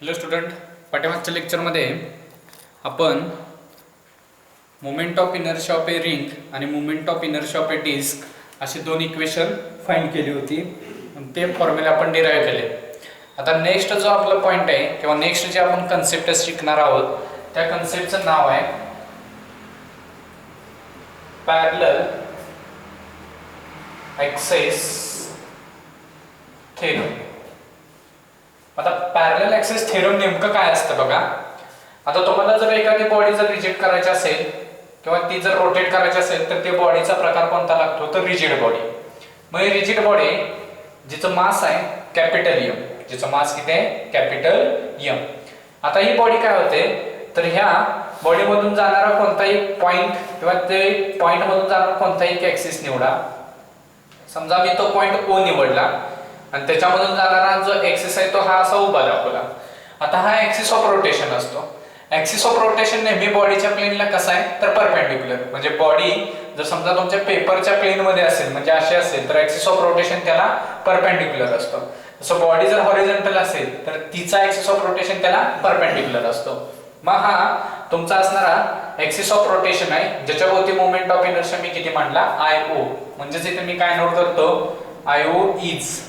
Hello student, पाठीमागच्या लेक्चरमध्ये आपण moment of inertia of a ring आणि moment of inertia of a disc अशी दोन इक्वेशन फाइंड केली होती. ते फॉर्म्युला आपण डिराईव्ह केले. आता नेक्स्ट जो आपला पॉईंट आहे किंवा नेक्स्ट जे आपण कन्सेप्ट शिकणार आहोत त्या कन्सेप्टचं नाव आहे पॅरलल ॲक्सेस थेरम. आता पॅरलल ॲक्सेस थेरम नेमकं काय असतं बघा. आता तुम्हाला जर एखादी बॉडी जर रिजेक्ट करायची असेल किंवा ती जर रोटेट करायची असेल तर ते बॉडीचा प्रकार कोणता लागतो तर रिजिड बॉडी. मग ही रिजिड बॉडी जिचं मास आहे कॅपिटल एम, जिचं मास किती आहे कॅपिटल एम. आता ही बॉडी काय होते तर ह्या बॉडीमधून जाणारा कोणताही पॉइंट किंवा ते पॉइंट मधून जाणारा कोणताही एक ॲक्सिस निवडा. समजा मी तो पॉइंट ओ निवडला आणि त्याच्यामधून जाणारा जो ॲक्सिस आहे तो हा असा उभा दाखवला. आता हा ॲक्सिस ऑफ रोटेशन असतो. ॲक्सिस ऑफ रोटेशन नेहमी बॉडीच्या प्लेनला कसा आहे तर परपेंडिक्युलर. म्हणजे बॉडी जर समजा तुमच्या पेपरच्या प्लेन मध्ये असेल म्हणजे अशी असेल तर ॲक्सिस ऑफ रोटेशन त्याला परपेंडिक्युलर असतो. जसं बॉडी जर हॉरिझॉन्टल असेल तर तिचा ॲक्सिस ऑफ रोटेशन त्याला परपेंडिक्युलर असतो. मग हा तुमचा असणारा ॲक्सिस ऑफ रोटेशन आहे ज्याच्याभोवती मोमेंट ऑफ इनर्शिया मी किती मांडला आय ओ. म्हणजे इथे मी काय नोट करतो I O is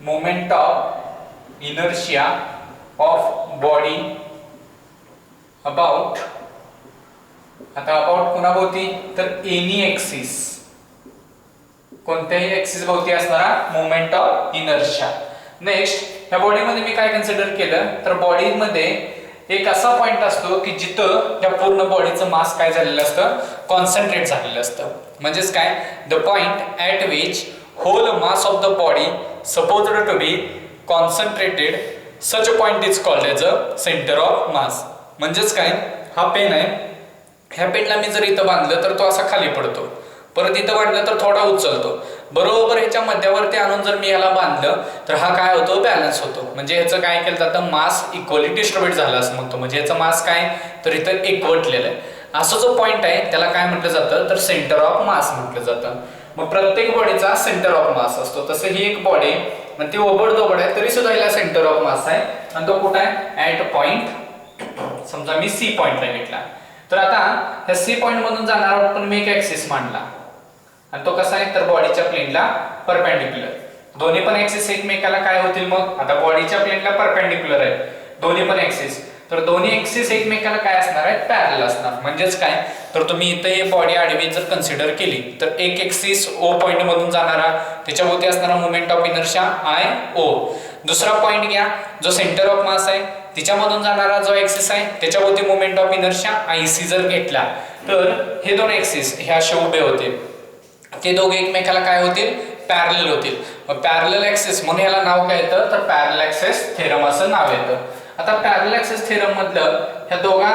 moment of inertia of body about. आता अबाउट कोणाभोवती तर एनी ॲक्सिस, कोणत्याही ॲक्सिस भोवती असणारा मोमेंट ऑफ इनर्शिया. नेक्स्ट ह्या बॉडीमध्ये मी काय कन्सिडर केलं तर बॉडीमध्ये एक असा पॉइंट असतो की जिथं त्या पूर्ण बॉडीचं मास काय झालेलं असतं कॉन्सन्ट्रेट झालेलं असतं. म्हणजेच काय the point at which whole mass of the body supposed to be concentrated, such a point is called as a center of mass. म्हणजेच काय हा पेन आहे, ह्या पेनला मी जर इथं बांधलं तर तो असा खाली पडतो, परत इथं बांधलं तर थोडा उचलतो. बरोबर ह्याच्या मध्यावरती आणून जर मी याला बांधलं तर हा काय होतो बॅलन्स होतो. म्हणजे ह्याचं काय केलं जातं मास इक्वली डिस्ट्रीब्यूट झालं असं म्हणतो. म्हणजे ह्याचं मास काय तर इथं एकवटलेलं आहे. असं जो पॉइंट आहे त्याला काय म्हटलं जातं तर सेंटर ऑफ मास म्हटलं जातं. मग प्रत्येक बॉडीचा सेंटर ऑफ मास असतो. तसं ही एक बॉडी आणि ती ओबडधोबड आहे तरी सुद्धा हिला सेंटर ऑफ मास आहे आणि तो कुठे आहे ॲट पॉइंट. समजा मी सी पॉइंटला घेतला तर आता ह्या सी पॉइंट मधून जाणारा पण मी एक ॲक्सिस मांडला आणि तो कसा आहे तर बॉडीच्या प्लेनला परपेंडिक्युलर. दोन्ही पण ॲक्सिस एकमेकाला काय होतील मग आता बॉडीच्या प्लेनला परपेंडिक्युलर आहे दोन्ही पण ॲक्सिस, तर दोन्ही ॲक्सिस एकमेकाला काय असणार आहेत पॅरलल असणार. म्हणजेच काय तर तुम्ही इथे ही बॉडी आडवी जर कन्सिडर केली तर एक ॲक्सिस ओ पॉइंट मधून जाणारा त्याच्याभोवती असणारा मोमेंट ऑफ इनर्शिया आय ओ. दुसरा पॉइंट घ्या जो सेंटर ऑफ मास आहे तिच्यामधून जाणारा जो ॲक्सिस आहे त्याच्याभोवती moment of inertia I C जर घेतला तर हे दोन ॲक्सिस ह्या असे उभे होतील. ते दोघे एकमेकाला काय होतील पॅरलल होतील. मग पॅरलल ॲक्सिस म्हणून याला नाव काय येतं तर पॅरलल ॲक्सेस थेरम असं नाव येतं. आता पॅरलल ॲक्सेस थेरम मधलं ह्या दोघा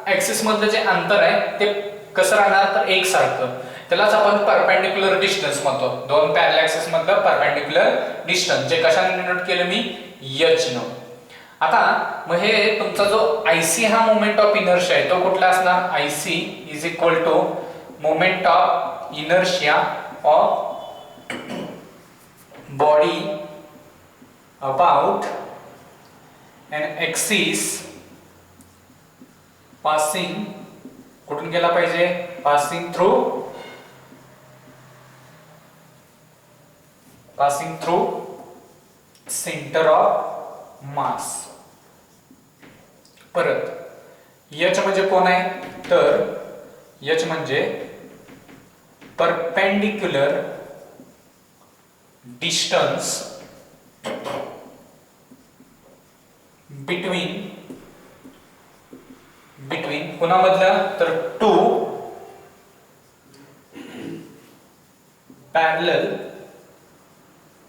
ॲक्सिस मधलं जे अंतर आहे ते कसं राहणार तर एकसारखं. त्यालाच आपण परपेंडिक्युलर डिस्टन्स म्हणतो. दोन पॅरलल ॲक्सिस मधलं परपेंडिक्युलर डिस्टन्स जे कशाने डिनोट केलं मी एच न. आता मग हे तुमचा जो आयसी हा मोमेंट ऑफ इनर्शिया आहे तो कुठला असणार IC is equal to moment of inertia of body about an axis passing कुठून गेला पाहिजे passing through center of mass. परत H म्हणजे कोण आहे तर H म्हणजे perpendicular distance between कोणामधलं तर टू पॅरलल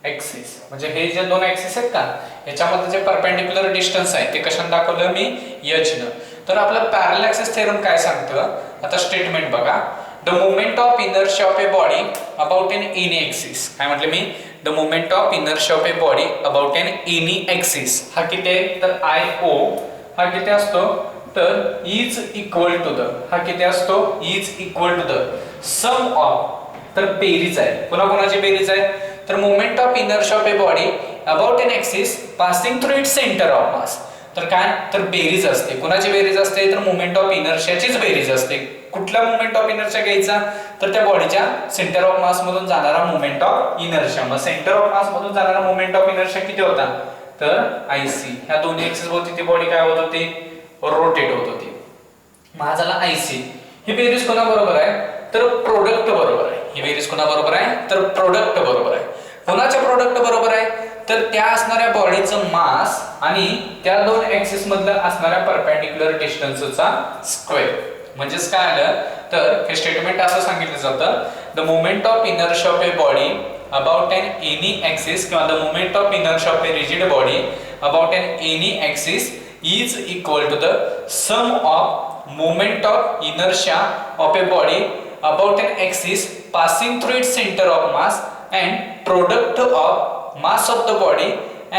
ॲक्सिस. म्हणजे हे जे दोन ॲक्सिस आहेत का याच्यामध्ये जे परपेंडिक्युलर डिस्टन्स आहे ते कशाने दाखवलं मी एच न. तर आपलं पॅरलल ॲक्सिस थेरम काय सांगतं आता स्टेटमेंट बघा. The moment of inertia of a body about an any axis. काय म्हटलं me the moment of inertia of a body about an any axis हा किती आहे तर आय ओ हा किती असतो तर इज इक्वल टू द हा किती असतो is equal to the sum of तर बेरीज आहे. कोणाकोणाची बेरीज आहे तर moment of inertia of a body about an axis passing through its centre of mass. तर काय तर बेरीज असते. कुणाची बेरीज असते तर मोमेंट ऑफ इनर्शियाचीच बेरीज असते. कुठला मोमेंट ऑफ इनर्शिया घ्यायचा तर त्या बॉडीच्या सेंटर ऑफ मास मधून जाणारा मोमेंट ऑफ इनर्शिया. मग सेंटर ऑफ मास मधून जाणारा मोमेंट ऑफ इनर्शिया किती होता तर आयसी. ह्या दोन्ही एक्सिस भोवती ती बॉडी काय होत होती रोटेट होत होती. मग हा झाला आयसी. ही बेरीज कोणा बरोबर आहे तर प्रोडक्ट बरोबर आहे. ही बेरीज कोणा बरोबर आहे तर प्रोडक्ट बरोबर आहे. कोणाच्या प्रोडक्ट बरोबर आहे तर त्या असणाऱ्या बॉडीचं मास आणि त्या दोन ऍक्सिस मधलं असणाऱ्या परपेंडिक्युलर डिस्टन्सचा स्क्वेअर. म्हणजेच काय आलं तर हे स्टेटमेंट असं सांगितलं जातं the moment of inertia of a body about an any axis किंवा the moment of inertia of a rigid body about an any axis is equal to the sum of moment of inertia of a body about an axis passing through its center of mass and product of mass of the body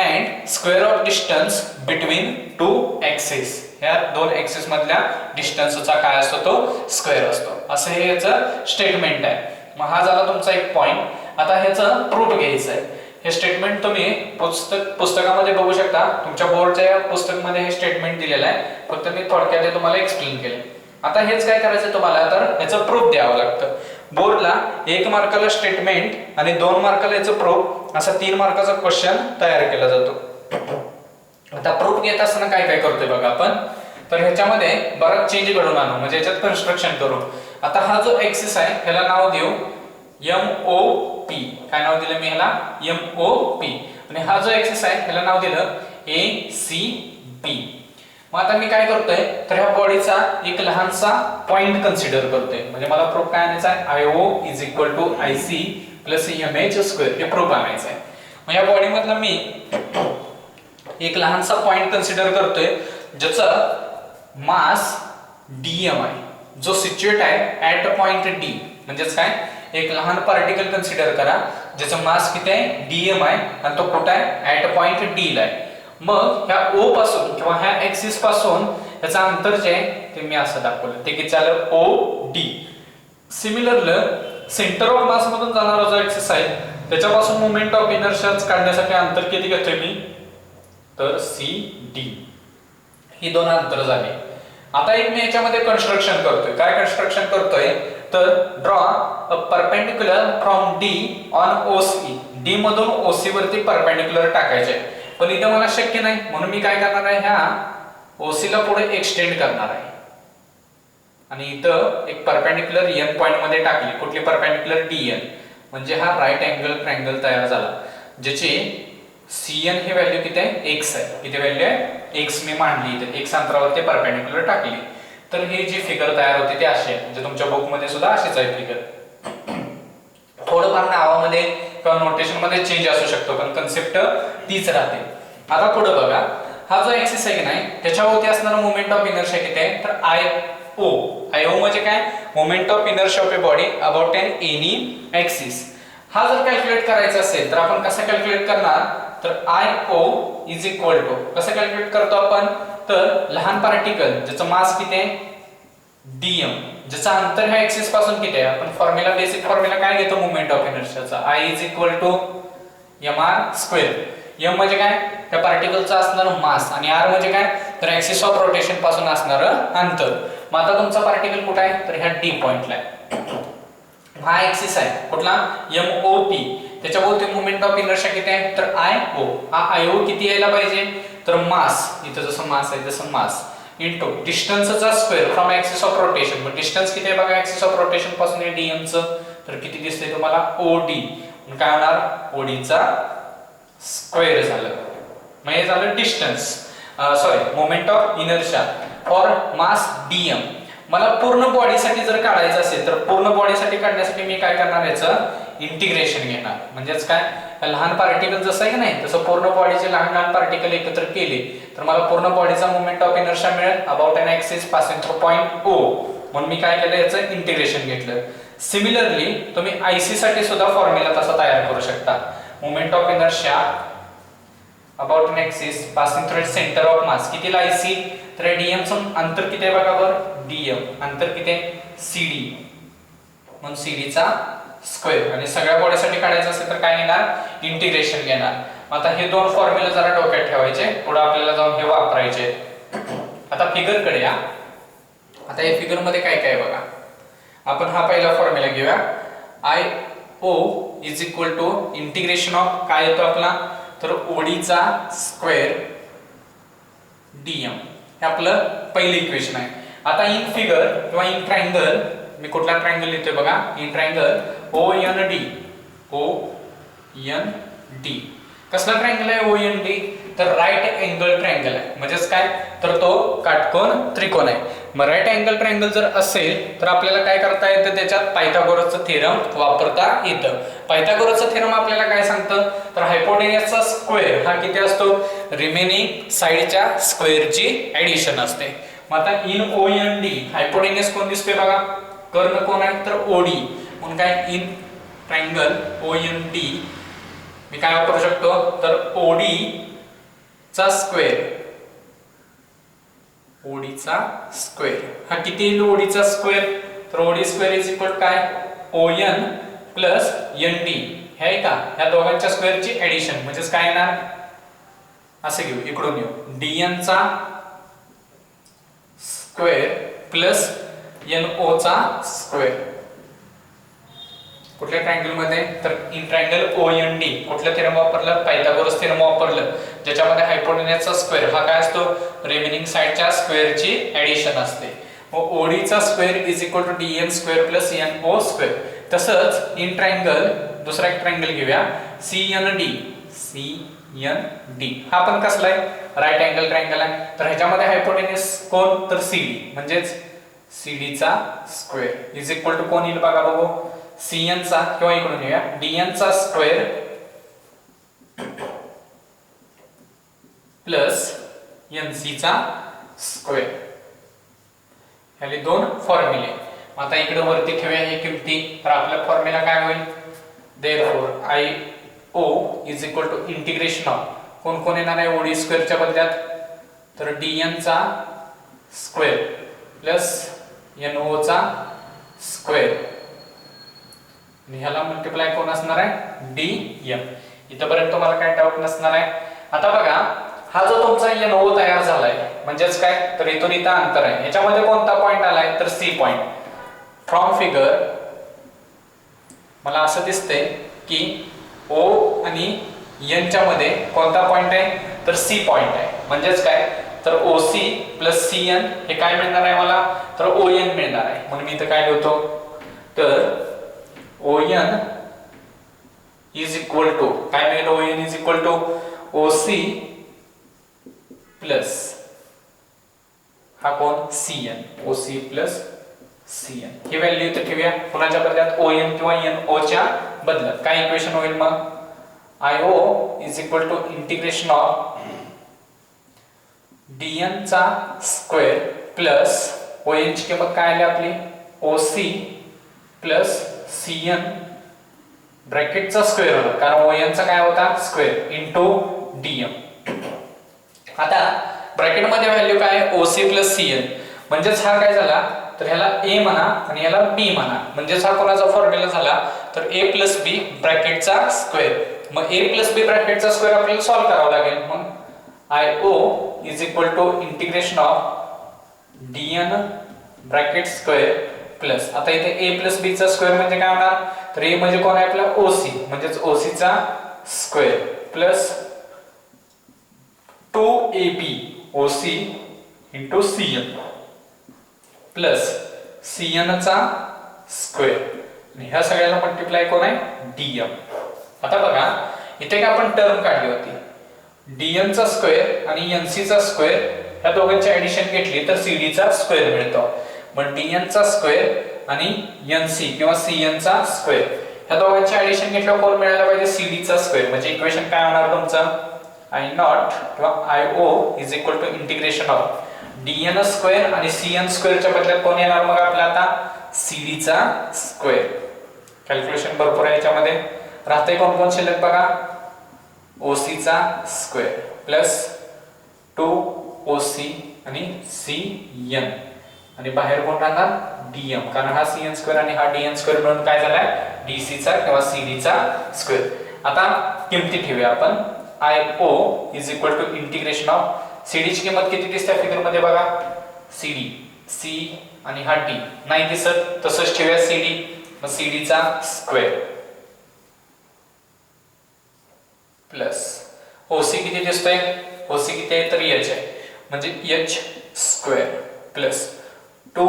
and square of distance between two axes. या दोन axis मधल्या डिस्टन्सचा काय असतो तो square असतो. असं हे याचं स्टेटमेंट आहे. मग हा झाला तुमचा एक पॉइंट. आता ह्याचं प्रूफ घ्यायचं आहे. हे स्टेटमेंट तुम्ही पुस्तकामध्ये बघू शकता. तुमच्या बोर्डच्या पुस्तकामध्ये हे स्टेटमेंट दिलेलं आहे. फक्त मी थोडक्यात तुम्हाला एक्सप्लेन केलं. आता हेच काय करायचं तुम्हाला तर ह्याचं प्रूफ द्यावं लागतं. बोर्डला 1 मार्काला स्टेटमेंट आणि 2 मार्काला याचं प्रूफ असा 3 मार्काचा क्वेश्चन तयार केला जातो. आता प्रूफ घेत असताना काय काय करतोय बघा आपण तर ह्याच्यामध्ये बराच चेंज घडून आणू म्हणजे याच्यात कन्स्ट्रक्शन करू. आता हा जो ऍक्सिस आहे ह्याला नाव देऊ MOP. काय नाव दिलं मी ह्याला MOP. आणि हा जो ऍक्सिस आहे ह्याला नाव दिलं ACB. मग आता मी काय करतोय तर ह्या बॉडीचा एक लहानसा पॉइंट कन्सिडर करतोय. म्हणजे मला प्रूफ काय आणायचा आहे IO is equal to IC plus MH square हे प्रूफ आणायचं आहे. मग या बॉडी मधला मी एक लहानसा पॉइंट कन्सिडर करतोय ज्याचा मास DM आहे जो सिच्युएट आहे ऍट पॉइंट D. म्हणजेच काय एक लहान पार्टिकल कन्सिडर करा ज्याचं मास किती आहे DM आहे आणि तो कुठे आहे ऍट पॉइंट D ला आहे. मग ह्या O पासून किंवा ह्या ऍक्सिस पासून याचं अंतर जे आहे ते मी असं दाखवलं ते किती झालं OD. सिमिलरली सेंटर ऑफ मास मधून जाणारा जो ऍक्सिस आहे त्याच्यापासून मोमेंट ऑफ इनर्शिया काढण्यासाठी अंतर किती घेतोय मी तर CD. ही दोन अंतर झाली. आता एक मी याच्यामध्ये कन्स्ट्रक्शन करतोय. काय कन्स्ट्रक्शन करतोय तर draw a perpendicular from D on OC. D मधून OC वरती परपेंडिक्युलर टाकायचे. पण इथं मला शक्य नाही म्हणून मी काय करणार आहे ह्या OC ला पुढे एक्सटेंड करणार आहे आणि इथं एक परपेंडिक्युलर N पॉइंट मध्ये टाकली. कुठली परपेंडिक्युलर DN. म्हणजे हा राईट अँगल ट्रायंगल तयार झाला ज्याची CN ही व्हॅल्यू किती आहे x आहे. किती व्हॅल्यू आहे x मी मांडली इथे x अंतरावरती परपेंडिक्युलर टाकली. तर ही जी फिगर तयार होते ती अशी आहे. म्हणजे तुमच्या बुक मध्ये सुद्धा अशीच आहे फिगर. थोडंफार नावामध्ये किंवा नोटेशन मध्ये चेंज असू शकतो पण कन्सेप्ट तीच राहते. आता पुढे बघा हा जो ऍक्सिस आहे की नाही त्याच्यावरती असणारा मोमेंट ऑफ इनर्शिया किती आहे तर IO म्हणजे काय moment of inertia of a body about an any axis. हा जर कॅल्क्युलेट करायचा असेल तर आपण कसं कॅल्क्युलेट करणार तर IO इज इक्वल टू कसं कॅल्क्युलेट करतो आपण तर लहान पार्टिकल ज्याचं मास किती आहे DM ज्याचं अंतर ह्या ऍक्सिस पासून किती आहे आपण फॉर्म्युला बेसिक फॉर्म्युला काय घेतो मोमेंट ऑफ इनर्शियाचा I is equal to mr square. M म्हणजे काय त्या पार्टिकलचा असणारा मास आणि R म्हणजे काय तर ऍक्सिस ऑफ रोटेशन पासून असणारं अंतर. मग आता तुमचा पार्टिकल कुठे आहे तर ह्या D पॉइंटला आहे. हा ऍक्सिस आहे कुठला MOP. त्याच्याभोवती मोमेंट ऑफ इनर्शिया किती आहे तर IO. हा IO किती यायला पाहिजे तर मास इथं जसं मास आहे तसं मास इनटू डिस्टन्सचा square from axis of rotation. मग डिस्टन्स किती आहे बघा ऍक्सिस ऑफ रोटेशन पासून हे DM चं तर किती दिसतंय तुम्हाला OD. मग काय होणार OD चा स्क्वेअर झालं. मग हे झालं distance sorry moment of inertia for mass DM. मला पूर्ण बॉडीसाठी जर काढायचं असेल तर पूर्ण बॉडीसाठी काढण्यासाठी मी काय करणार याचं इंटिग्रेशन घेणार. म्हणजेच काय लहान पार्टिकल जसं आहे की नाही तसं पूर्ण बॉडीचे लहान लहान पार्टिकल एकत्र केले तर मला पूर्ण बॉडीचा मोमेंट ऑफ इनर्शिया मिळेल about an axis passing through point O. म्हणून मी काय केलं याचं इंटिग्रेशन घेतलं. सिमिलरली तुम्ही IC साठी सुद्धा फॉर्म्युला तसा तयार करू शकता. Moment of inertia about an axis passing through its centre of मास कितीला IC तर DM चं अंतर किती आहे बघा बरं DM अंतर किती आहे CD. म्हणून CD चा स्क्वेअर आणि सगळ्या बॉडीसाठी काढायचं असेल तर काय घेणार इंटिग्रेशन घेणार. आता हे दोन फॉर्म्युला जरा डोक्यात ठेवायचे. ठेवायचे, पुढे आपल्याला जाऊन हे वापरायचे. आता फिगर कडे या. आता या फिगर मध्ये काय काय बघा. आपण हा पहिला फॉर्म्युला घेऊया. I O is equal to integration of काय येतो आपला, तर ओडीचा स्क्वेअर डीएम, हे आपलं पहिलं इक्वेशन आहे. आता इन फिगर किंवा इन ट्रायंगल, मी कुठला ट्रायंगल लिहितोय बघा, in triangle O N D, O N D. कसला ट्रायंगल आहे ओ एन डी, तर राईट अँगल ट्रायंगल आहे. म्हणजेच काय, तर तो काटकोन त्रिकोण आहे. मग राईट अँगल ट्रायंगल जर असेल तर आपल्याला काय करता येतं, त्याच्यात पायथागोरसचं थेरम वापरता येतं. पायथागोरसचं थेरम आपल्याला काय सांगतं, तर हायपोटेनियसचा स्क्वेअर हा किती असतो, रिमेनिंग साइडच्या स्क्वेअरची ऍडिशन असते. मग आता in O N D hypotenuse कोण दिसतोय बघा, कर्ण कोण आहे, तर ओडी. म्हणून काय in triangle O N D मी काय वापरू शकतो, तर ओडी चा स्क्वेअर, ओडीचा स्क्वेअर हा किती येईल ओडीचा स्क्वेअर, तर ओडी स्क्वेअर इज इक्वल काय, O N plus N D, हे आहे का, ह्या दोघांच्या स्क्वेअरची ऍडिशन. म्हणजेच काय येणार, असं घेऊ, इकडून येऊ, डीएन चा स्क्वेअर प्लस एन ओ चा स्क्वेअर. कुठल्या ट्रायंगल मध्ये, तर in triangle O N D कुठलं थेरम वापरलं, पायथागोरस थेरम वापरलं, ज्याच्यामध्ये हायपोटेनियसचा स्क्वेअर हा काय असतो, रिमेनिंग साइडच्या स्क्वेअरची ऍडिशन असते. मग ओडीचा square is equal to DN square plus N O square. तसंच इन ट्रायंगल दुसरा एक ट्रायंगल घेऊया, C N D, C N D हा पण कसला आहे, राईट अँगल ट्रायंगल आहे. तर ह्याच्यामध्ये हायपोटेनियस कोण, तर सीडी, म्हणजेच सीडीचा स्क्वेअर इज इक्वल टू कोण येईल बघा बघू, सीएन चा किंवा इकडून येऊया डीएन चा स्क्वेअर प्लस एनसी चा स्क्वेअर. ह्याले दोन फॉर्म्युले. आता इकडे वरती ठेवूया हे किमती. तर आपला फॉर्म्युला काय होईल, therefore I O is equal to integration of कोण कोण येणार आहे ओडी स्क्वेअरच्या बदल्यात, तर डीएन चा स्क्वेअर प्लस एन ओ चा स्क्वेअर, ह्याला मल्टिप्लाय कोण असणार आहे, डीएम. इथपर्यंत तुम्हाला काय डाऊट नसणार आहे. आता बघा हा जो तुमचा एन ओ तयार झालाय, म्हणजेच काय, तर इथून इथं अंतर आहे, याच्यामध्ये कोणता पॉइंट आलाय, तर सी पॉइंट. फ्रॉम फिगर मला असं दिसतंय की ओ आणि एन च्या मध्ये कोणता पॉइंट आहे, तर सी पॉइंट आहे. म्हणजेच काय, तर ओसी प्लस सी एन हे काय मिळणार आहे मला, तर ओ एन मिळणार आहे. म्हणून मी इथं काय लिहितो, तर ON is equal to काय मिळेल, ON is equal to OC plus हा कोण CN, OC प्लस CN ही व्हॅल्यू इथे ठेवूया. कोणाच्या बदल्यात, ON किंवा NO च्या बदल्यात. काय इक्वेशन होईल मग, IO is equal to integration of DN चा स्क्वेअर प्लस ON ची किंमत काय आली आपली, OC प्लस CN ब्रॅकेटचा स्क्वेअर होता, कारण ON चा काय होता, स्क्वेअर इनटू DM. आता ब्रॅकेट मध्ये व्हॅल्यू काय आहे, OC प्लस CN. म्हणजेच हा काय झाला, तर ह्याला A म्हणा आणि ह्याला B म्हणा. म्हणजेच हा कोणाचा फॉर्म्युला झाला, तर A प्लस B ब्रॅकेटचा स्क्वेअर. मग A प्लस B ब्रॅकेटचा स्क्वेअर आपल्याला सॉल्व्ह करावा लागेल. मग IO is equal to integration of DN bracket square plus, आता इथे A प्लस B चा स्क्वेअर म्हणजे काय होणार, तर A म्हणजे कोण आहे आपला, OC, म्हणजेच OC चा square plus 2AB OC into CN plus CN चा स्क्वेअर, आणि ह्या सगळ्याला मल्टिप्लाय कोण आहे, DM. आता बघा इथे काय आपण टर्म काढली होती, DN चा स्क्वेअर आणि NC चा स्क्वेअर ह्या दोघांची ऍडिशन घेतली तर CD चा स्क्वेअर मिळतो. मग DN चा स्क्वेअर आणि NC किंवा CN चा स्क्वेअर ह्या दोघांची ऍडिशन घेतल्यावर कोण मिळायला पाहिजे, CD चा स्क्वेअर. म्हणजे इक्वेशन काय होणार तुमचं, I नॉट किंवा IO is equal to integration of DN square आणि CN स्क्वेअरच्या बदल्यात कोण येणार मग आपला आता, CD चा स्क्वेअर. कॅल्क्युलेशन भरपूर आहे याच्यामध्ये. राहते कोण कोण शिल्लक बघा, OC चा स्क्वेअर प्लस 2OC आणि CN आणि बाहेर कोण राहणार, DM, कारण हा CN स्क्वेअर आणि हा DN स्क्वेअर मिळून काय झालाय, DC चा किंवा CD चा स्क्वेअर. आता किमती ठेवूया आपण. IO is equal to integration of CD ची किंमत किती दिसते फिगर मध्ये बघा, CD C आणि हा D नाही दिसत, तसंच ठेवूया CD, मग CD चा स्क्वेअर प्लस OC किती दिसतोय, OC किती आहे तर H आहे, म्हणजे H स्क्वेअर प्लस 2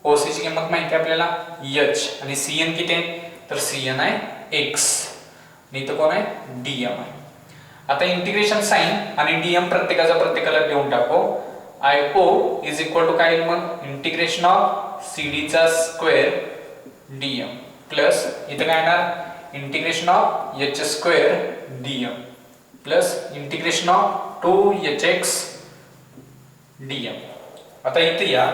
OC ची किंमत माहिती आहे आपल्याला H आणि CN किती आहे तर CN आहे X आणि इथं कोण आहे DM आहे. आता इंटिग्रेशन साइन आणि DM प्रत्येकाला देऊन टाकू. IO इज इक्वल टू काय मग इंटिग्रेशन ऑफ CD चा स्क्वेअर DM प्लस इथं काय येणार integration of H square DM plus integration of 2HX DM. आता इथे या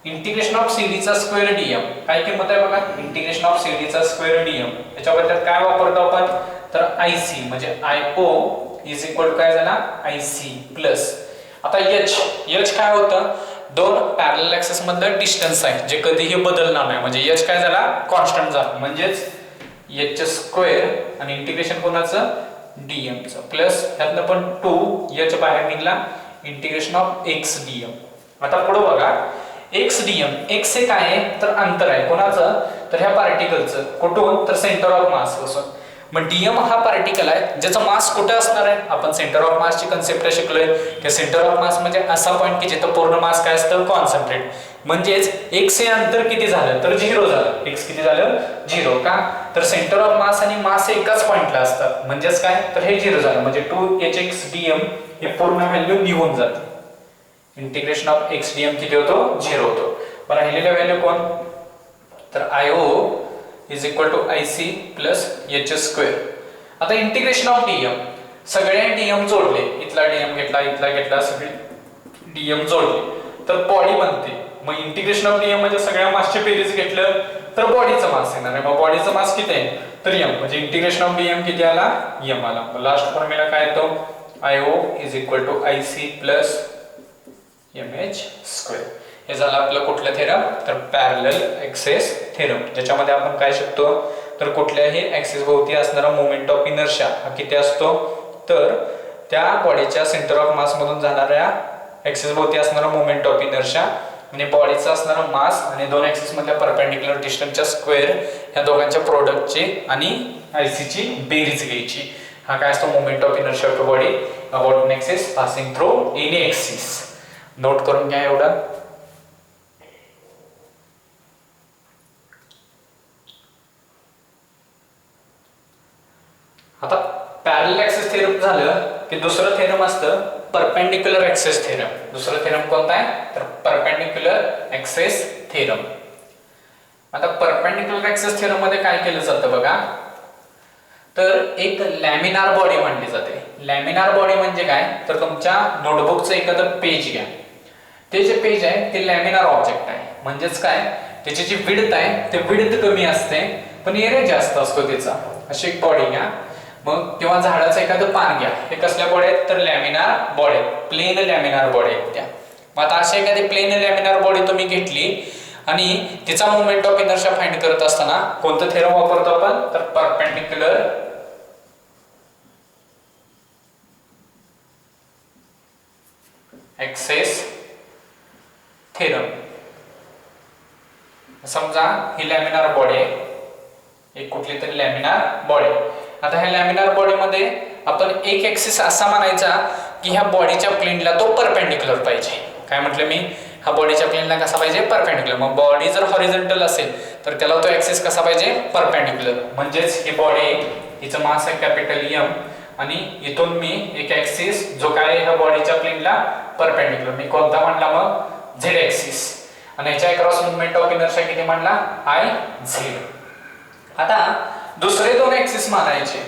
इंटिग्रेशन ऑफ CD चा स्क्वेअर DM काय किंमत आहे बघा, इंटिग्रेशन ऑफ CD चा स्क्वेअर DM याच्याबद्दल काय वापरतो आपण तर IC म्हणजे IO इज इक्वल टू काय झाला IC प्लस आता H काय होतं, दोन पॅरलल ऍक्सिस मधलं डिस्टन्स आहे जे कधीही बदलणार नाही, म्हणजे H काय झाला कॉन्स्टंट झाला, म्हणजेच H स्क्वेअर आणि इंटिग्रेशन कोणाचं DM चं प्लस यातनं पण 2H बाहेर निघाला इंटिग्रेशन ऑफ X DM. आता पुढे बघा X DM, X हे काय आहे तर अंतर आहे कोणाचं तर ह्या पार्टिकलचं, कुठून तर सेंटर ऑफ मास पासून. मग DM हा पार्टिकल आहे ज्याचा मास कुठे असणार आहे, आपण सेंटर ऑफ मास ची कन्सेप्ट शिकलोय की सेंटर ऑफ मास म्हणजे असा पॉइंट की जिथे पूर्ण मास काय असतं कॉन्सन्ट्रेट, म्हणजेच X हे अंतर किती झालं तर 0 झालं, X किती झालं 0 का तर सेंटर ऑफ मास आणि मास एकाच पॉइंटला असतात, म्हणजेच काय तर हे 0 झालं, म्हणजे 2HX DM हे पूर्ण व्हॅल्यू निघून जाते. इंटिग्रेशन ऑफ X DM किती होतो 0 होतो. बरं राहिलेलं व्हॅल्यू कोण तर IO is equal to IC plus H square. आता इंटिग्रेशन ऑफ DM सगळे DM जोडले, इथला DM घेतला सगळे DM जोडले तर बॉडी बनते. मग इंटिग्रेशन ऑफ DM म्हणजे सगळ्या मासचे बेरीज घेतलं तर बॉडीचा मास येणार आहे, मग बॉडीचा मास किती आहे तर M, म्हणजे इंटिग्रेशन ऑफ DM किती आला M आला. लास्ट फॉर्म्युला काय येतो IO is equal to IC plus MH square. हे झालं आपलं कुठलं थेरम तर पॅरलल ऍक्सिस थेरम, ज्याच्यामध्ये आपण काय शिकतो तर कुठल्याही ऍक्सिस भोवती असणारा मोमेंट ऑफ इनर्शिया हा किती असतो तर त्या बॉडीच्या सेंटर ऑफ मास मधून जाणाऱ्या ऍक्सिस भोवती असणारा मोमेंट ऑफ इनर्शिया आणि बॉडीचा असणारा मास आणि दोन ऍक्सिस मधल्या परपेंडिक्युलर डिस्टन्सच्या स्क्वेअर ह्या दोघांच्या प्रोडक्टची आणि IC ची बेरीज घ्यायची. हा काय असतो moment of inertia of body about N axis passing through any axis. Note करून घ्या एवढं. आता पॅरलल ऍक्सिस थेरम झालं की दुसरं थेरम असतं परपेंडिक्युलर ऍक्सिस थेरम. दुसरं थेरम कोणता आहे तर परपेंडिक्युलर ऍक्सिस थेरम. आता परपेंडिक्युलर ऍक्सिस थेरम मध्ये काय केलं जातं बघा तर एक लॅमिनार बॉडी म्हणली जाते. लॅमिनार बॉडी म्हणजे काय तर तुमच्या नोटबुकचं एखादं पेज घ्या, ते जे पेज आहे ते लॅमिनार ऑब्जेक्ट आहे, म्हणजेच काय त्याची जी विड्थ आहे ते विड्थ कमी असते पण एरिया जास्त असतो त्याचा. अशी एक बॉडी घ्या, मग किंवा झाडाचं एखादं पान घ्या, हे कसल्या बॉडी आहेत तर laminar body, plane laminar body आहेत त्या. मग आता अशी एखादी प्लेन लॅमिनार बॉडी तुम्ही घेतली आणि तिचा मोमेंट ऑफ इनर्शिया फाइंड करत असताना कोणतं थेरम वापरतो आपण तर परपेंडिक्युलर ऍक्सिस थेरम. समजा ही लॅमिनार बॉडी आहे, एक कुठली तरी लॅमिनार बॉडी. आता ह्या लॅमिनार बॉडी मध्ये आपण एक ऍक्सिस असा मानायचा की ह्या बॉडीच्या प्लेनला तो परपेंडिक्युलर पाहिजे. काय म्हटलं मी हा बॉडीच्या प्लेनला कसा पाहिजे परपेंडिक्युलर. मग बॉडी जर हॉरिझॉन्टल असेल तर त्याला तो ऍक्सिस कसा पाहिजे परपेंडिक्युलर. म्हणजेच ही बॉडी हिचं मास आहे कॅपिटल M आणि इथून मी एक ऍक्सिस जो काय ह्या बॉडीच्या प्लेनला परपेंडिक्युलर मी कोणता म्हणला मग Z ऍक्सिस आणि याच्या अक्रॉस मोमेंट ऑफ इनर्शिया किती म्हणला IZ. आता दुसरे दोन ऍक्सिस मानायचे,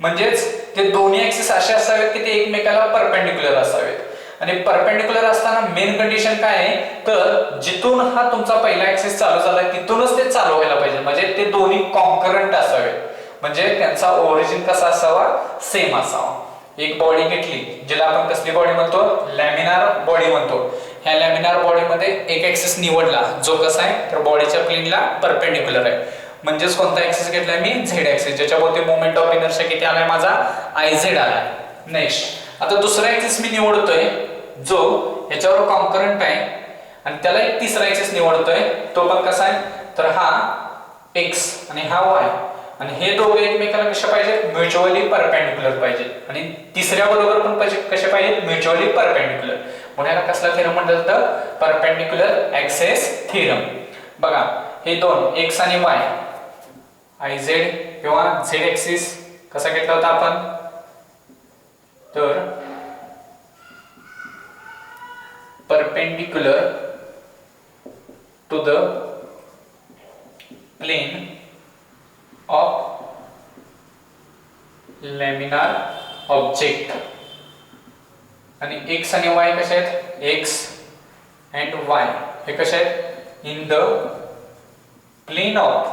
म्हणजेच ते दोन्ही ऍक्सिस असे असावेत की ते एकमेकाला परपेंडिक्युलर असावेत आणि परपेंडिक्युलर असताना मेन कंडिशन काय आहे तर जिथून हा तुमचा पहिला ऍक्सिस चालू झाला तिथूनच ते चालू व्हायला पाहिजे, म्हणजे ते दोन्ही कॉन्करंट असावेत, म्हणजे त्यांचा ओरिजिन कसा असावा सेम असावा. एक बॉडी घेतली जिला आपण कसली बॉडी म्हणतो लॅमिनार बॉडी म्हणतो. ह्या लॅमिनार बॉडी मध्ये एक ऍक्सिस निवडला जो कसा आहे तर बॉडीच्या प्लेनला परपेंडिक्युलर आहे. म्हणजेच कोणता ऍक्सिस घेतलाय मी झेड ऍक्सिस, ज्याच्यावरती मोमेंट ऑफ इनर्शिया किती आलाय माझा Iz आलाय. नेक्स्ट आता दुसरा ऍक्सिस मी निवडतोय जो ह्याच्यावर कॉन्करंट आहे आणि त्याला एक तिसरा ऍक्सिस निवडतोय, तो पण कसा आहे तर हा x आणि हा y, आणि हे दोघे एकमेकांना कशा पाहिजे म्युच्युअली परपेंडिक्युलर पाहिजे, आणि तिसऱ्या बरोबर पण कसे पाहिजे म्युच्युअली परपेंडिक्युलर. म्हणून याला कसला थेरम म्हटलं जातं परपेंडिक्युलर ऍक्सिस थेरम. बघा हे दोन x आणि y Iz किंवा z ऍक्सिस कसा घेतला होता आपण तर perpendicular to the plane of laminar object, आणि x आणि y कसे आहेत x and y हे कसे आहेत इन द प्लेन ऑफ,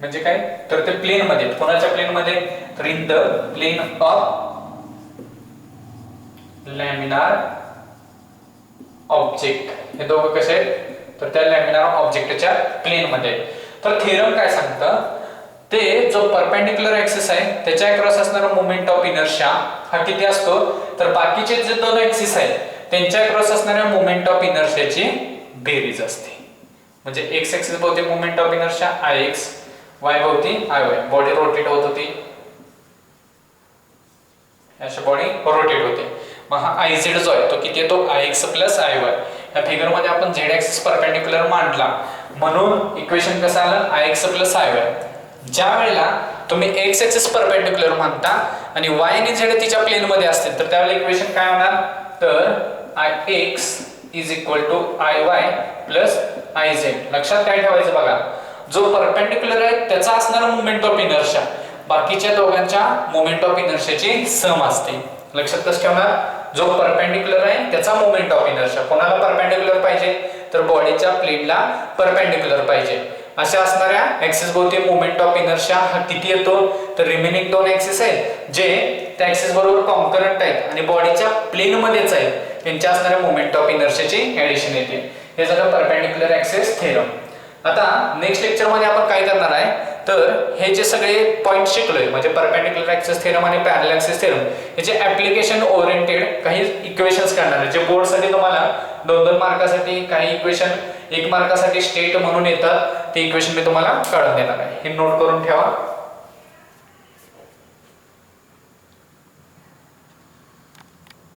म्हणजे काय तर ते प्लेन मध्ये, कोणाच्या प्लेन मध्ये तर in the plane of laminar object. हे दोघं कसे आहेत तर त्या लॅमिनार ऑब्जेक्टच्या प्लेन मध्ये. तर थेरम काय सांगतं ते जो परपेंडिक्युलर ऍक्सिस आहे त्याच्या अक्रॉस असणारा मोमेंट ऑफ इनर्शिया हा किती असतो तर बाकीचे जे दोन ऍक्सिस आहेत त्यांच्या अक्रॉस असणाऱ्या मोमेंट ऑफ इनर्शियाची बेरीज असते. म्हणजे एक्स ऍक्सिस भोवती moment of inertia Ix, y भोवती Iy, बॉडी रोटेट होत होती, अशी बॉडी रोटेट होते. मग हा Iz जो आहे तो किती येतो Ix प्लस Iy. या फिगर मध्ये आपण z ऍक्सिस परपेंडिक्युलर मांडला म्हणून इक्वेशन कसं आलं Ix प्लस Iy. ज्या वेळेला तुम्ही x ऍक्सिस परपेंडिक्युलर मानता आणि y आणि z तिच्या प्लेन मध्ये असतील तर त्यावेळेला इक्वेशन काय होणार तर Ix is equal to Iy plus Iz. लक्षात काय ठेवायचं बघा, जो परपेंडिक्युलर आहे त्याचा असणारा मोमेंट ऑफ इनर्शिया बाकीच्या दोघांच्या मोमेंट ऑफ इनर्शियाची सम असते. लक्षात कसं ठेवणार, जो परपेंडिक्युलर आहे त्याचा मोमेंट ऑफ इनर्शिया कोणाला परपेंडिक्युलर पाहिजे तर बॉडीच्या प्लेनला परपेंडिक्युलर पाहिजे. अशा असणाऱ्या ऍक्सिस भोवती मोमेंट ऑफ इनर्शिया हा किती येतो तर रिमेनिंग दोन ऍक्सिस आहेत जे त्या ऍक्सिस बरोबर कॉन्करंट आहेत आणि बॉडीच्या प्लेन मध्येच आहेत, त्यांच्या असणाऱ्या मोमेंट ऑफ इनर्शियाची ऍडिशन येते. हे झालं परपेंडिक्युलर ऍक्सिस थेरम. आता नेक्स्ट लेक्चर मध्ये आपण काय करणार आहे तर हे जे सगळे पॉइंट शिकलोय म्हणजे परपेंडिक्युलर ऍक्सिस थेरम आणि पॅरलल ऍक्सिस थेरम याचे ऍप्लिकेशन ओरिएंटेड काही इक्वेशन्स करणार आहे जे बोर्ड साठी तुम्हाला 2-2 मार्कासाठी, काही इक्वेशन 1 मार्कासाठी स्टेट म्हणून येतात, ते इक्वेशन मी तुम्हाला काढून देणार आहे. हे नोट करून ठेवा.